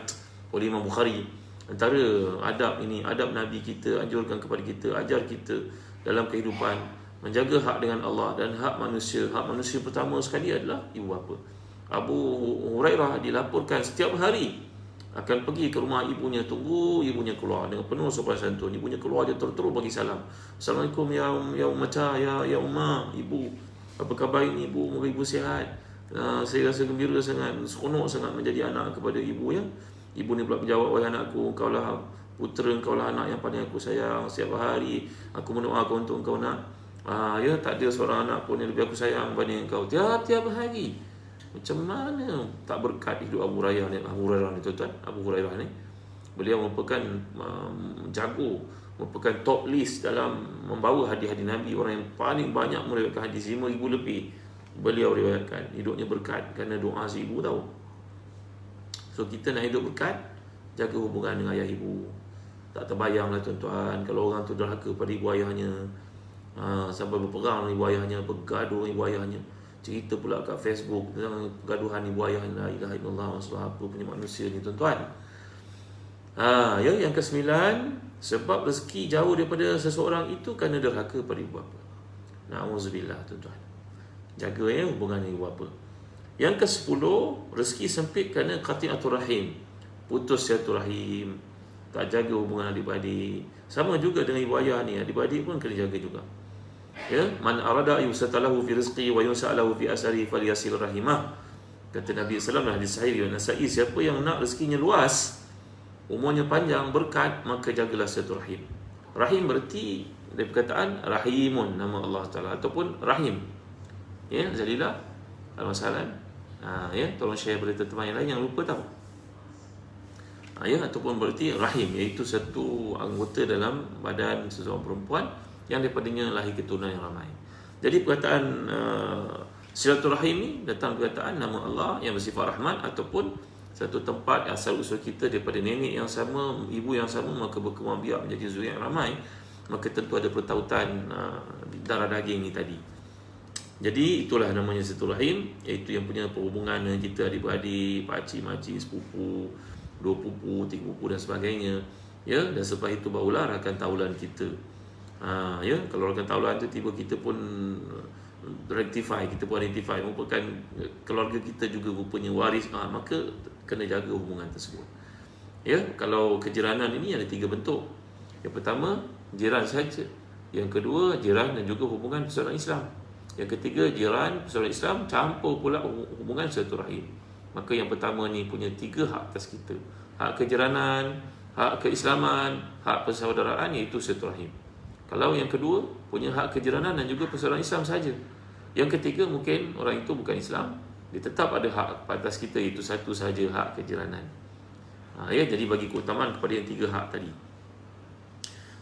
oleh Imam Bukhari. Antara adab ini, adab Nabi kita anjurkan kepada kita, ajar kita dalam kehidupan, menjaga hak dengan Allah dan hak manusia. Hak manusia pertama sekali adalah ibu bapa. Abu Hurairah dilaporkan setiap hari akan pergi ke rumah ibunya, tunggu ibunya keluar dengan penuh sopan santun. Ibunya keluar dia terus bagi salam. Assalamualaikum ya ummah, ya ummah, ibu. Apa khabar ini ibu? Moga ibu sihat. Saya rasa gembira sangat, seronok sangat menjadi anak kepada ibu ya. Ibu ni pula menjawab, wahai anakku, kaulah putera, kaulah anak yang paling aku sayang. Setiap hari aku mendoakan untuk engkau nak. Ya, tak ada seorang anak pun yang lebih aku sayang berbanding engkau. Tiap-tiap hari. Macam mana tak berkat hidup Abu Hurairah ni tuan-tuan. Abu Hurairah ni beliau merupakan jago, merupakan top list dalam membawa hadis-hadis Nabi. Orang yang paling banyak meriwayatkan hadis, 5,000 lebih beliau riwayatkan. Hidupnya berkat kerana doa si ibu tahu. So kita nak hidup berkat, jaga hubungan dengan ayah ibu. Tak terbayanglah tuan-tuan kalau orang tu derhaka pada ibu ayahnya, sampai berperang dengan ibu ayahnya, bergaduh dengan ibu ayahnya. Cerita pula kat Facebook tentang pergaduhan ibu ayah. La ilaha illallah, masalah apa punya manusia ni tuan-tuan. Ya, yang ke-9, sebab rezeki jauh daripada seseorang itu kerana derhaka pada ibu bapa. Na'udzubillah tuan-tuan. Jaga ya hubungan ibu bapa. Yang ke-10, rezeki sempit kerana qati'atur rahim. Putus silaturahim, tak jaga hubungan adik-beradik. Sama juga dengan ibu ayah ni, adik-beradik pun kena jaga juga. Ya, man arada yusatalahu fi rizqi wa yusalahu fi asari falyasil rahimah. Kata Nabi sallallahu alaihi wasallam dalam hadis sahih riwayat Nasa'i, siapa yang nak rezekinya luas, umurnya panjang, berkat, maka jagalah silaturahim. Rahim berarti dari perkataan rahimun, nama Allah Taala, ataupun rahim. Ya, Zalilah al-masalan. Ya, tolong share pada teman-teman yang lain yang lupa tahu. Ya, ataupun berarti rahim, iaitu satu anggota dalam badan seseorang perempuan yang daripadanya lahir keturunan yang ramai. Jadi perkataan silaturahim ni datang perkataan nama Allah yang bersifat rahmat, ataupun satu tempat asal usul kita daripada nenek yang sama, ibu yang sama, maka berkembang biak menjadi zuriat yang ramai, maka tentu ada pertautan darah daging ni tadi. Jadi itulah namanya silaturahim, iaitu yang punya perhubungan dengan kita adik-beradik, pakcik, makcik, sepupu, dua pupu, tiga pupu dan sebagainya. Ya, dan selepas itu barulah rakan taulan kita. Ya, kalau rakan taulan tu tiba kita pun rectify, kita pun identify merupakan keluarga kita juga rupanya waris, maka kena jaga hubungan tersebut. Ya, kalau kejiranan ini ada 3 bentuk. Yang pertama, jiran saja. Yang kedua, jiran dan juga hubungan persaudaraan Islam. Yang ketiga, jiran persaudaraan Islam campur pula hubungan silaturahim. Maka yang pertama ni punya 3 hak atas kita. Hak kejiranan, hak keislaman, hak persaudaraan, iaitu silaturahim. Kalau yang kedua punya hak kejiranan dan juga persaudaraan Islam saja. Yang ketiga mungkin orang itu bukan Islam, dia tetap ada hak atas kita, iaitu satu saja, hak kejiranan. Ya, jadi bagi keutamaan kepada yang 3 hak tadi.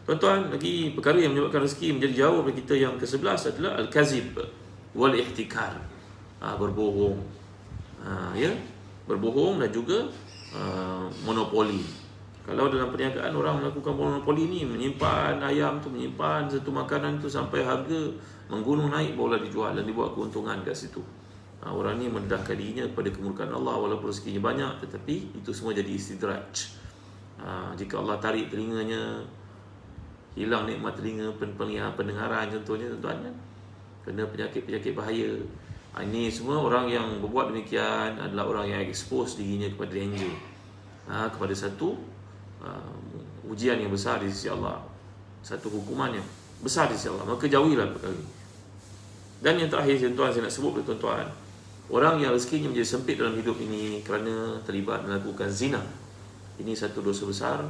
Tuan-tuan, lagi perkara yang menyebabkan rezeki menjadi jauh dari kita yang ke-11 adalah al-kazib wal ihtikar. Berbohong. Ya, berbohong dan juga monopoli. Kalau dalam perniagaan orang melakukan monopoli ni, menyimpan ayam tu, menyimpan satu makanan tu sampai harga menggunung naik, barulah dijual dan dibuat keuntungan kat situ. Orang ni mendedahkan dirinya kepada kemurkaan Allah walaupun rezekinya banyak, tetapi itu semua jadi istidraj. Jika Allah tarik telinganya, hilang nikmat telinga, pendengaran contohnya tuan-tuan, kena penyakit-penyakit bahaya. Ini semua orang yang berbuat demikian adalah orang yang expose dirinya kepada danger, kepada satu ujian yang besar di sisi Allah, satu hukuman yang besar di sisi Allah. Maka jauhilah perkara ini. Dan yang terakhir tuan-tuan, saya nak sebut kepada tuan-tuan, orang yang rezekinya menjadi sempit dalam hidup ini kerana terlibat melakukan zina. Ini satu dosa besar,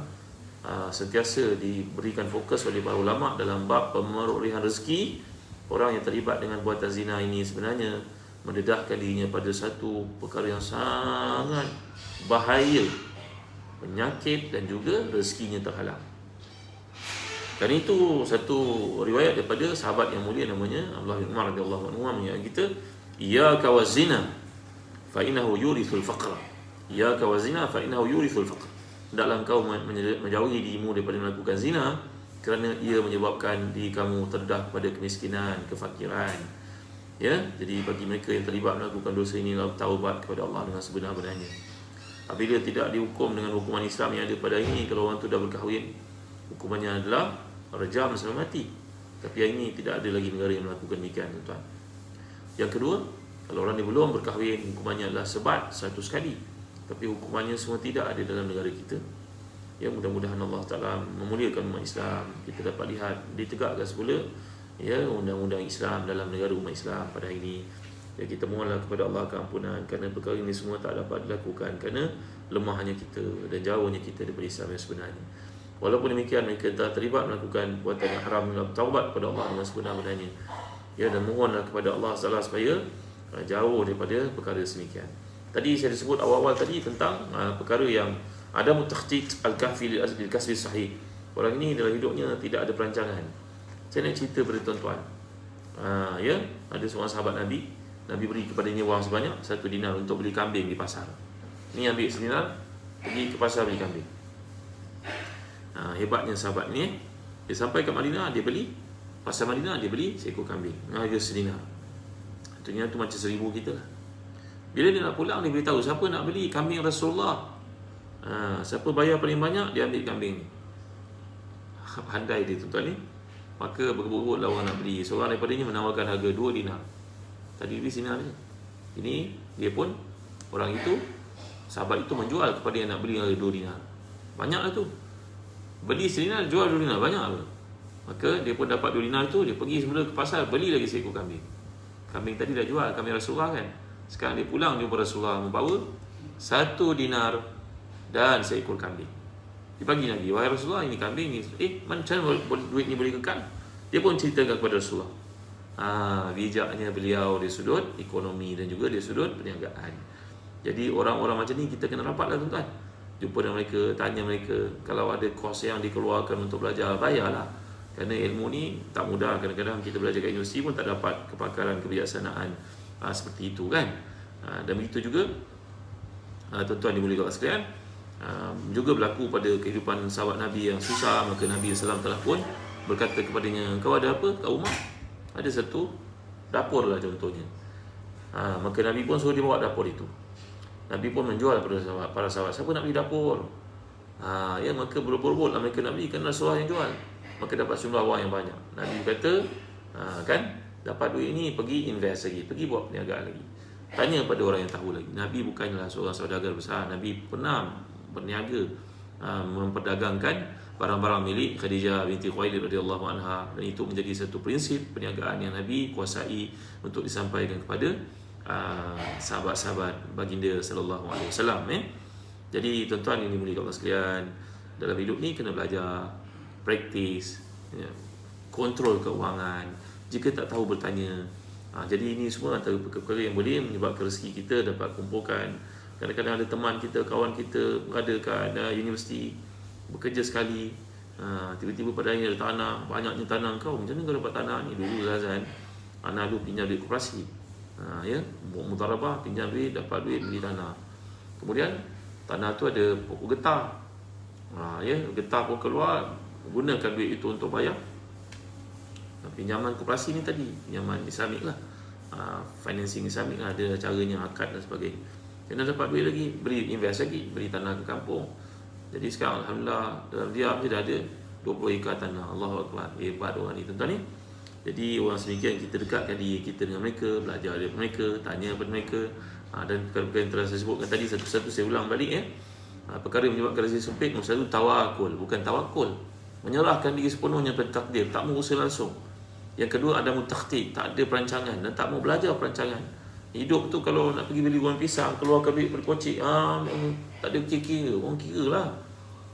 sentiasa diberikan fokus oleh para ulama dalam bab pemerolehan rezeki. Orang yang terlibat dengan buatan zina ini sebenarnya mendedahkan dirinya pada satu perkara yang sangat bahaya, penyakit dan juga rezekinya terhalang. Dan itu satu riwayat daripada sahabat yang mulia namanya Abdullah bin Umar radhiyallahu anhu, yang kita iyyaka wazina fa innahu yurithul faqra. Iyyaka wazina fa innahu yurithul faqra. Hendaklah engkau menjauhi dirimu daripada melakukan zina, kerana ia menyebabkan diri kamu terdedah pada kemiskinan, kefakiran. Ya, jadi bagi mereka yang terlibat melakukan dosa ini, taubat kepada Allah dengan sebenar-benarnya. Apabila tidak dihukum dengan hukuman Islam yang ada pada ini, kalau orang tu dah berkahwin, hukumannya adalah rejam sampai mati. Tapi yang ini tidak ada lagi negara yang melakukan demikian, tuan-tuan. Yang kedua, kalau orang ni belum berkahwin, hukumannya adalah sebat 100 kali. Tapi hukumannya semua tidak ada dalam negara kita. Ya, mudah-mudahan Allah Ta'ala memuliakan umat Islam. Kita dapat lihat ditegakkan semula, ya, undang-undang Islam dalam negara umat Islam pada hari ini. Ya, kita mohonlah kepada Allah keampunan, kerana perkara ini semua tak dapat dilakukan kerana lemahnya kita dan jauhnya kita daripada Islam yang sebenarnya. Walaupun demikian, mereka telah terlibat melakukan perbuatan yang haram, taubat kepada Allah dengan sebenar-benarnya. Ya, dan mohonlah kepada Allah Ta'ala supaya jauh daripada perkara semikian. Tadi saya sebut awal-awal tadi tentang perkara yang ada mutakhtit al-kahfi lil-kasbi sahih. Orang ini dalam hidupnya tidak ada perancangan. Saya nak cerita pada tuan-tuan. Ya, ada seorang sahabat Nabi. Nabi beri kepadanya wang sebanyak 1 dinar untuk beli kambing di pasar. Ini ambil 1 dinar, pergi ke pasar beli kambing. Hebatnya sahabat ni, dia sampai ke Madinah, dia beli. Pasar Madinah, dia beli seekor kambing. Harga 1 dinar. Tentunya tu macam 1000 kita lah. Bila dia nak pulang, dia beritahu siapa nak beli kambing Rasulullah. Siapa bayar paling banyak, dia ambil kambing ni. Pandai dia tuan-tuan ni. Maka berebut-rebutlah orang nak beli. Seorang daripadanya menawarkan harga 2 dinar. Tadi beli dinar je. Ini dia pun, orang itu, sahabat itu menjual kepada yang nak beli harga 2 dinar. Banyak lah tu. Beli 1 dinar, jual 2 dinar, banyak apa? Maka dia pun dapat 2 dinar tu, dia pergi semula ke pasar, beli lagi seekor kambing. Kambing tadi dah jual, kambing Rasulullah kan. Sekarang dia pulang jumpa Rasulullah, membawa 1 dinar dan seekor kambing. Dia bagi Nabi, wahai Rasulullah, ini kambing ni. Macam mana duit ni boleh kekal? Dia pun ceritakan kepada Rasulullah. Bijaknya beliau di sudut ekonomi dan juga di sudut perniagaan. Jadi orang-orang macam ni kita kena rapatlah tuan-tuan. Jumpa dengan mereka, tanya mereka. Kalau ada kos yang dikeluarkan untuk belajar, bayarlah. Kerana ilmu ni tak mudah. Kadang-kadang kita belajar kat universiti pun tak dapat kepakaran, kebijaksanaan seperti itu kan. Dan begitu juga tuan-tuan dimuliakan Allah sekalian, juga berlaku pada kehidupan sahabat Nabi yang susah. Maka Nabi SAW telah pun berkata kepadanya, kau ada apa kat rumah? Ada satu dapur lah contohnya. Maka Nabi pun suruh dia bawa dapur itu. Nabi pun menjual kepada para sahabat, siapa nak beli dapur? Ya, maka berebut-rebut lah mereka nak beli, kerana Rasulullah yang jual. Maka dapat jumlah wang yang banyak. Nabi kata, kan, dapat duit ini, pergi invest lagi, pergi buat perniagaan lagi. Tanya pada orang yang tahu lagi. Nabi bukanlah seorang saudagar besar. Nabi pernah berniaga, memperdagangkan barang-barang milik Khadijah binti Khuwailid radhiyallahu anha, dan itu menjadi satu prinsip perniagaan yang Nabi kuasai untuk disampaikan kepada sahabat-sahabat baginda sallallahu alaihi wasallam. Jadi tuan-tuan yang dimuliakan Allah sekalian, dalam hidup ni kena belajar, praktis, ya, kontrol keuangan. Jika tak tahu bertanya. Jadi ini semua antara perkara yang boleh menyebabkan rezeki kita dapat kumpulkan. Kadang-kadang ada teman kita, kawan kita berada kat universiti, bekerja sekali, tiba-tiba pada akhirnya ada tanah, banyaknya tanah kau. Macam mana kau dapat tanah ni? Dulu Zazan, anak dulu pinjam duit koperasi, ya, mutarabah, pinjam duit, dapat duit beli tanah. Kemudian tanah tu ada pokok getah, ya, getah pun keluar, gunakan duit itu untuk bayar pinjaman koperasi ni tadi, pinjaman Islamik lah, financing Islamik lah, ada caranya, akad dan sebagainya. Kena dapat duit lagi, beri invest lagi, beri tanah ke kampung. Jadi sekarang Alhamdulillah dalam diam je dah ada 20 ekar tanah. Allahu Akbar, hebat orang ni tuan-tuan ni. Jadi orang semikian kita dekatkan diri kita dengan mereka, belajar dari mereka, tanya daripada mereka. Dan perkara-perkara yang telah saya sebutkan tadi, satu-satu saya ulang balik ya. Perkara yang menyebabkan rezeki sempit, nombor 1 tawakul, bukan tawakul, menyerahkan diri sepenuhnya pada takdir, tak mau usaha langsung. Yang kedua ada mutakhtit, tak ada perancangan dan tak mau belajar perancangan. Hidup tu kalau nak pergi beli buah pisang, keluarkan duit pada kocik, tak ada kira-kira, orang kira lah.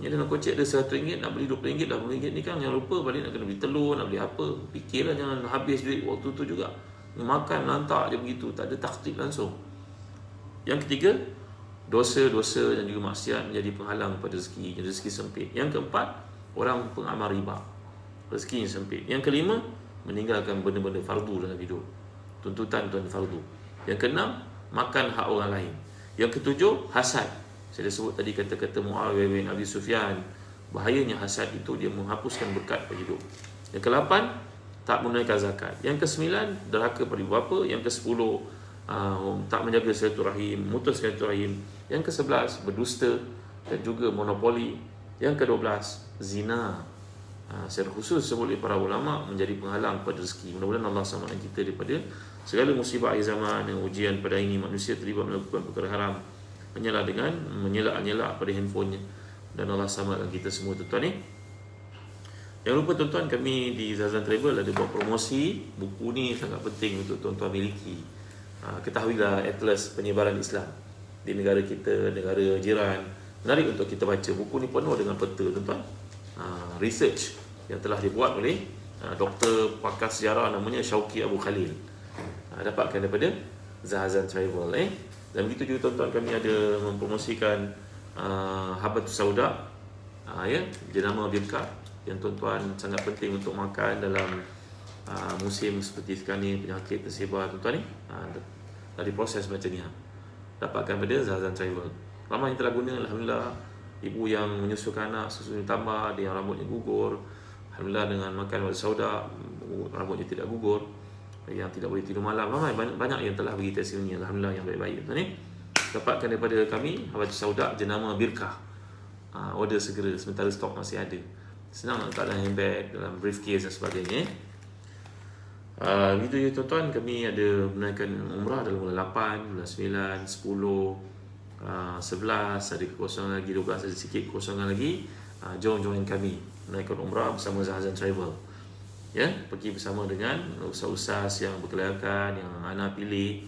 Yang dalam kocik ada RM100, nak beli RM20 dah, RM20 ni kan, jangan lupa balik nak kena beli telur, nak beli apa. Fikirlah jangan habis duit waktu tu juga. Makan lantak je begitu, tak ada takhtit langsung. Yang ketiga, dosa-dosa dan juga maksiat menjadi penghalang pada rezeki, jadi rezeki sempit. Yang keempat, orang pengamal riba, rezekinya sempit. Yang kelima, meninggalkan benda-benda fardu dalam hidup, tuntutan fardu. Yang keenam, makan hak orang lain. Yang ketujuh, hasad. Saya dah sebut tadi kata-kata Muawiyah bin Abi Sufyan. Bahayanya hasad itu, dia menghapuskan berkat pada hidup. Yang ke-8, tak menunaikan zakat. Yang ke-9, derhaka pada ibu bapa. Yang ke-10, tak menjaga silaturahim, mutus silaturahim. Yang ke-11, berdusta dan juga monopoli. Yang ke-12, zina. Secara khusus sebut oleh para ulama menjadi penghalang pada rezeki. Mudah-mudahan Allah selamatkan kita daripada segala musibah akhir zaman dan ujian pada ini. Manusia terlibat melakukan perkara haram, menyelah dengan menyelak-nyelak pada handphonenya, dan Allah selamatkan kita semua tuan-tuan ni. Jangan lupa tuan-tuan, kami di Zahazan Travel ada buat promosi. Buku ni sangat penting untuk tuan-tuan miliki. Ketahuilah atlas penyebaran Islam di negara kita, negara jiran. Menarik untuk kita baca. Buku ni penuh dengan peta tuan-tuan. Research yang telah dibuat oleh doktor pakar sejarah namanya Syauqi Abu Khalil. Dapatkan daripada Zahazan Travel. Dan begitu juga tuan-tuan, kami ada mempromosikan Habatus Sauda, jenama birka, yang tuan-tuan sangat penting untuk makan dalam musim seperti sekarang ni, penyakit tersebar tuan-tuan ni. Dari proses macam ni, dapatkan pada Zahazan Travel. Ramai yang telah guna, alhamdulillah. Ibu yang menyusukan anak, susunya tambah, dia yang rambutnya gugur, alhamdulillah dengan makan Habatus Sauda rambutnya tidak gugur. Yang tidak boleh tidur malam, ramai banyak yang telah bagi testimoni, alhamdulillah, yang baik-baik tuan ni. Dapatkan daripada kami Habatus Sauda jenama birkah. Order segera sementara stok masih ada. Senang nak letak dalam handbag, dalam briefcase dan sebagainya. Begitu je tuan-tuan, kami ada menunaikan umrah dalam bulan 8, bulan 9, 10, 11, ada kekosongan lagi, 12 ada sikit kekosongan lagi. Join kami menunaikan umrah bersama Zahazan Travel. Ya, pergi bersama dengan ustaz-ustaz yang berkelayakan, yang Ana pilih,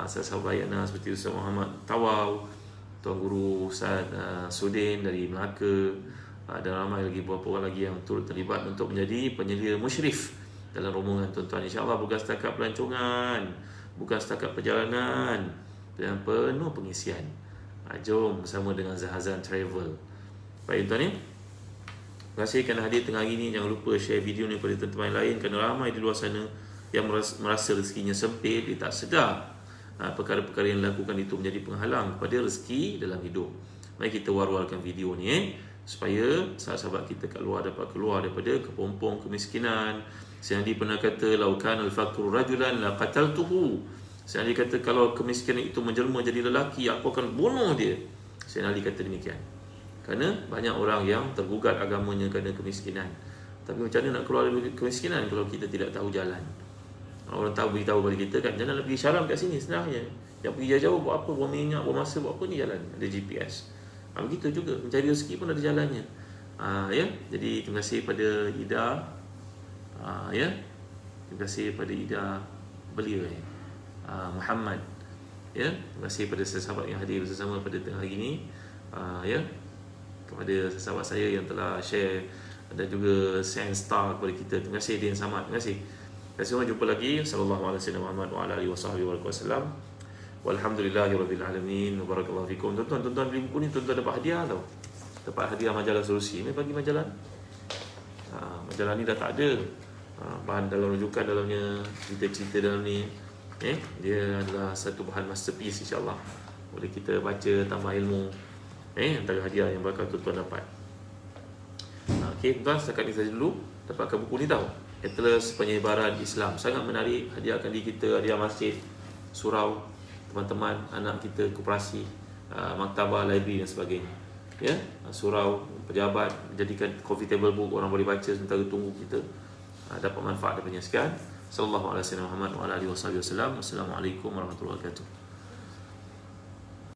sahabat baik Ana seperti Ustaz Muhammad Tawau, Tuan Guru Ustaz Sudin dari Melaka, dan ramai lagi beberapa orang lagi yang turut terlibat untuk menjadi penyelia musyrif dalam rombongan tuan-tuan. InsyaAllah bukan setakat pelancongan, bukan setakat perjalanan, dan penuh pengisian. Jom bersama dengan Zahazan Travel. Baik tuan ni, terima kasih kerana hadir tengah hari ni. Jangan lupa share video ni kepada teman-teman lain, kerana ramai di luar sana yang merasa rezekinya sempit, dia tak sedar perkara-perkara yang dilakukan itu menjadi penghalang kepada rezeki dalam hidup. Mari kita war-warkan video ni supaya sahabat-sahabat kita kat luar dapat keluar daripada kepompong kemiskinan. Sayyidi pernah kata, laukan al-faqru rajulan la qataltuhu. Sayyidi kata, kalau kemiskinan itu menjelma jadi lelaki, aku akan bunuh dia. Sayyidi kata demikian. Kerana banyak orang yang tergugat agamanya kerana kemiskinan. Tapi macam mana nak keluar dari kemiskinan kalau kita tidak tahu jalan? Orang tahu beritahu kepada kita kan, jangan pergi syaram kat sini sebenarnya. Yang pergi jauh-jauh buat apa? Buang minyak, buang masa, buat apa? Ni jalan, ada GPS. Begitu juga mencari rezeki pun ada jalannya. Ya, jadi terima kasih pada Ida. Ya, terima kasih pada Ida belia Muhammad. Ya, terima kasih pada sahabat yang hadir bersama pada tengah hari ini. Ya, kepada sahabat saya yang telah share dan juga send star kepada kita. Terima kasih Din Samad. Terima kasih. Terima kasih. Jumpa lagi. Sallallahu alaihi wasallam. Walhamdulillahirabbil alamin. Barakallahu fikum. Tuan-tuan beli buku ni, tuan-tuan dapat hadiah tau. Dapat hadiah majalah Solusi. Ini bagi majalah. Majalah ni dah tak ada. Bahan dalam rujukan dalamnya, cerita-cerita dalam ni. Dia adalah satu bahan masterpiece, insya-Allah. Boleh kita baca, tambah ilmu. Antara hadiah yang bakal tuan-tuan dapat. Okey, tuan-tuan, setakat ni saja dulu. Dapatkan buku ni tau, Atlas Penyebaran Islam. Sangat menarik. Hadiahkan diri kita, hadiah masjid, surau, teman-teman, anak kita, koperasi, maktabah, library dan sebagainya. Ya, surau, pejabat, jadikan coffee table book, orang boleh baca sementara tunggu kita dapat manfaat daripadanya. Sekian. Sallallahu alaihi wasallam. Assalamualaikum warahmatullahi wabarakatuh.